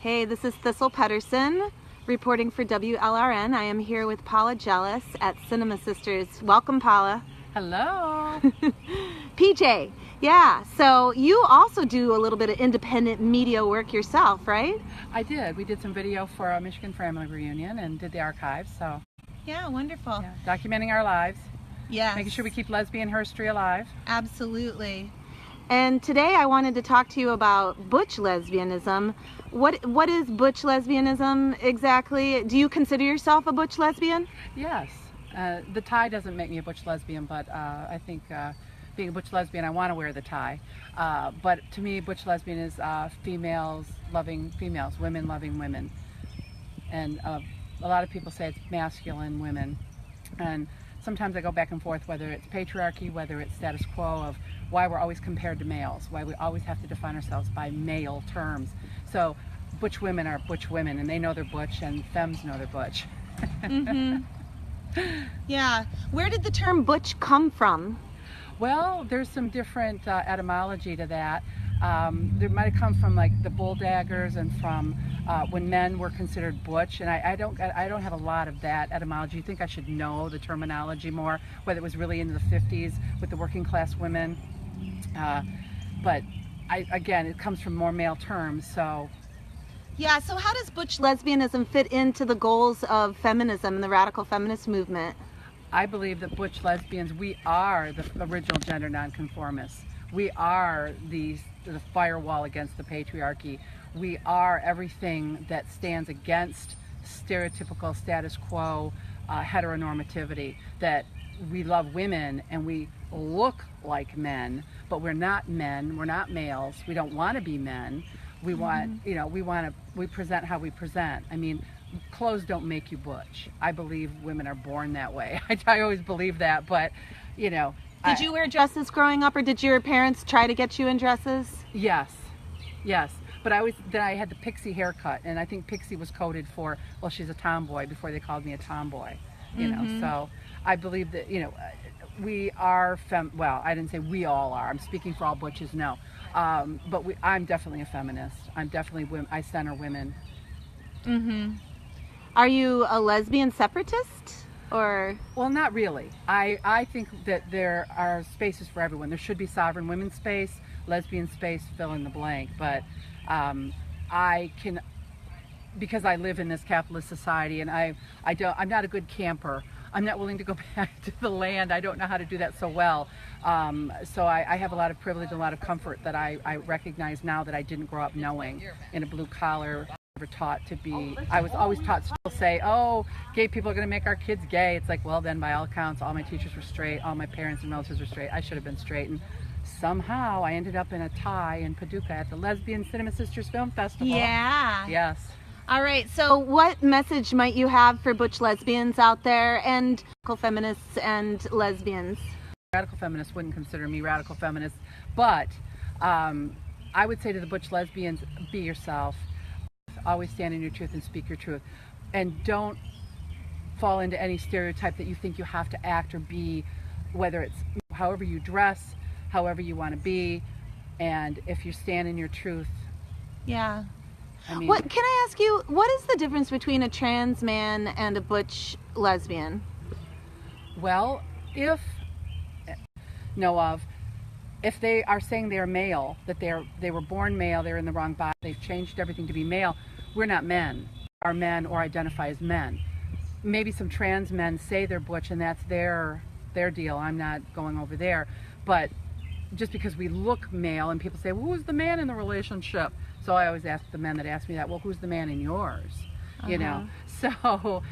Hey, this is Thistle Pedersen reporting for WLRN. I am here with Paula Jellis at Cinema Sisters. Welcome, Paula. Hello. PJ, yeah, so you also do a little bit of independent media work yourself, right? I did. We did some video for our Michigan Family Reunion and did the archives, so. Yeah, wonderful. Yeah, documenting our lives. Yes. Making sure we keep lesbian history alive. Absolutely. And today I wanted to talk to you about butch lesbianism. What is butch lesbianism exactly? Do you consider yourself a butch lesbian? Yes. The tie doesn't make me a butch lesbian, but I think being a butch lesbian, I want to wear the tie. But to me, butch lesbian is females loving females, women loving women. And a lot of people say it's masculine women. And sometimes I go back and forth whether it's patriarchy, whether it's status quo of why we're always compared to males, why we always have to define ourselves by male terms. So butch women are butch women, and they know they're butch, and femmes know they're butch. Mm-hmm. Yeah. Where did the term butch come from? Well, there's some different etymology to that. There might have come from like the bull daggers and from when men were considered butch, and I don't have a lot of that etymology. I think I should know the terminology more, whether it was really into the 50s with the working class women. But again, it comes from more male terms, so. Yeah, so how does butch lesbianism fit into the goals of feminism and the radical feminist movement? I believe that butch lesbians, we are the original gender nonconformists. We are the firewall against the patriarchy. We are everything that stands against stereotypical status quo heteronormativity, that we love women and we look like men, but we're not men, we're not males, we don't want to be men. We want, you know, we present how we present. I mean, clothes don't make you butch. I believe women are born that way. I always believe that, but, you know. Did you wear dresses growing up, or did your parents try to get you in dresses? Yes, yes. But then I had the pixie haircut, and I think pixie was coded for, well, she's a tomboy before they called me a tomboy, you know. So I believe that, you know, we are well, I didn't say we all are. I'm speaking for all butches, no. But I'm definitely a feminist. I'm definitely, I center women. Mm-hmm. Are you a lesbian separatist, or? Well, not really. I think that there are spaces for everyone. There should be sovereign women's space, lesbian space, fill in the blank. But I can, because I live in this capitalist society, and I'm not a good camper. I'm not willing to go back to the land. I don't know how to do that so well. So I have a lot of privilege, a lot of comfort that I recognize now that I didn't grow up knowing in a blue collar. Taught to be, I was always taught to still say, oh, gay people are going to make our kids gay. It's like, well, then by all accounts, all my teachers were straight, all my parents and relatives were straight. I should have been straight. And somehow I ended up in a tie in Paducah at the Lesbian Cinema Sisters Film Festival. Yeah. Yes. All right, so what message might you have for butch lesbians out there and radical feminists and lesbians? Radical feminists wouldn't consider me radical feminist, but I would say to the butch lesbians, be yourself. Always stand in your truth and speak your truth. And don't fall into any stereotype that you think you have to act or be, whether it's however you dress, however you want to be, and if you stand in your truth. Yeah. I mean, can I ask you, what is the difference between a trans man and a butch lesbian? Well, if they are saying they're male, that they were born male, they're in the wrong body, they've changed everything to be male, we're not men. Are men or identify as men. Maybe some trans men say they're butch and that's their deal. I'm not going over there. But just because we look male and people say, well, who's the man in the relationship? So I always ask the men that ask me that, well, who's the man in yours? You know? So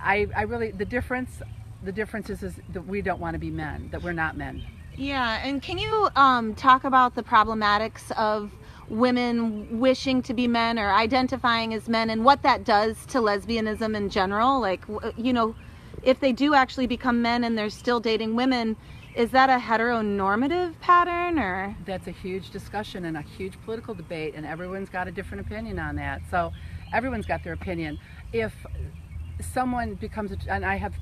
I really, the difference is that we don't want to be men, that we're not men. Yeah, and can you talk about the problematics of women wishing to be men or identifying as men and what that does to lesbianism in general? Like, you know, if they do actually become men and they're still dating women, is that a heteronormative pattern, or? That's a huge discussion and a huge political debate, and everyone's got a different opinion on that. So everyone's got their opinion. If someone becomes, and I have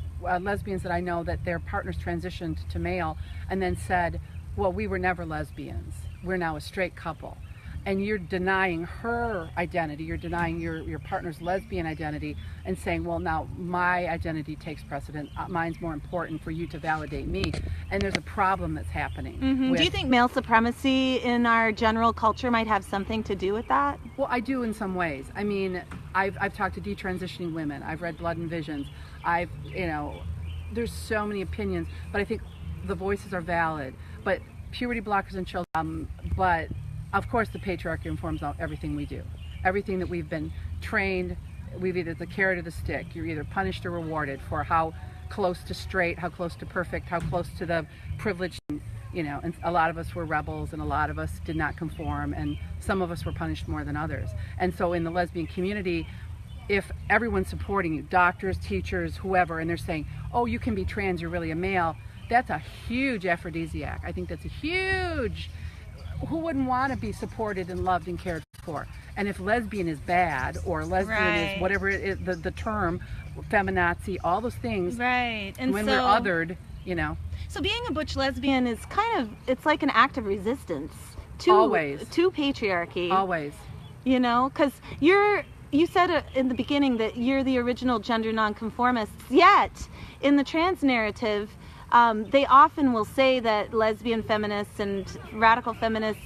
lesbians that I know that their partners transitioned to male and then said, well, we were never lesbians, we're now a straight couple. and you're denying her identity, you're denying your partner's lesbian identity, and saying, well, now my identity takes precedent, mine's more important for you to validate me, and there's a problem that's happening. Do you think male supremacy in our general culture might have something to do with that? Well, I do in some ways. I mean, I've talked to detransitioning women, I've read Blood and Visions, there's so many opinions, but I think the voices are valid. But puberty blockers in children, but of course the patriarchy informs everything we do. Everything that we've been trained, we've either the carrot or the stick. You're either punished or rewarded for how close to straight, how close to perfect, how close to the privileged, and a lot of us were rebels, and a lot of us did not conform, and some of us were punished more than others. And so in the lesbian community, if everyone's supporting you, doctors, teachers, whoever, and they're saying, oh, you can be trans, you're really a male, that's a huge aphrodisiac. I think that's a huge, who wouldn't want to be supported and loved and cared for? And if lesbian is bad, or lesbian is whatever it is, the term, feminazi, all those things, and when we're othered, So being a butch lesbian is it's like an act of resistance to patriarchy. Always. Because you said in the beginning that you're the original gender nonconformists, yet in the trans narrative, they often will say that lesbian feminists and radical feminists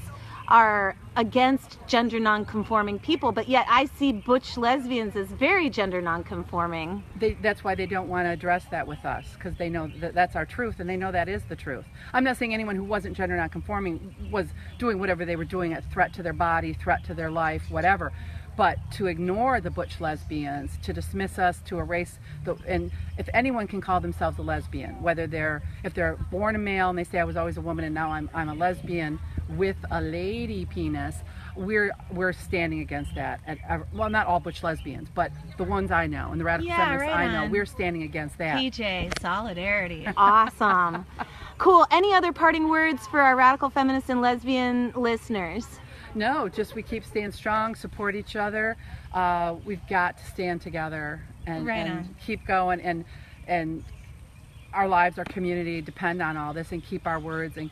are against gender nonconforming people, but yet I see butch lesbians as very gender nonconforming. That's why they don't want to address that with us, because they know that that's our truth, and they know that is the truth. I'm not saying anyone who wasn't gender nonconforming was doing whatever they were doing, a threat to their body, threat to their life, whatever. But to ignore the butch lesbians, to dismiss us, to erase and if anyone can call themselves a lesbian, if they're born a male and they say I was always a woman and now I'm a lesbian with a lady penis, we're standing against that. Well, not all butch lesbians, but the ones I know and the radical feminists I know, we're standing against that. PJ, solidarity. Awesome. Cool. Any other parting words for our radical feminist and lesbian listeners? No, just we keep staying strong, support each other. We've got to stand together and keep going, and our lives, our community depend on all this, and keep our words and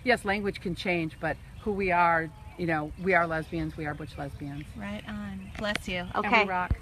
yes, language can change, but who we are, we are lesbians, we are butch lesbians. Right on. Bless you. Okay. And we rock.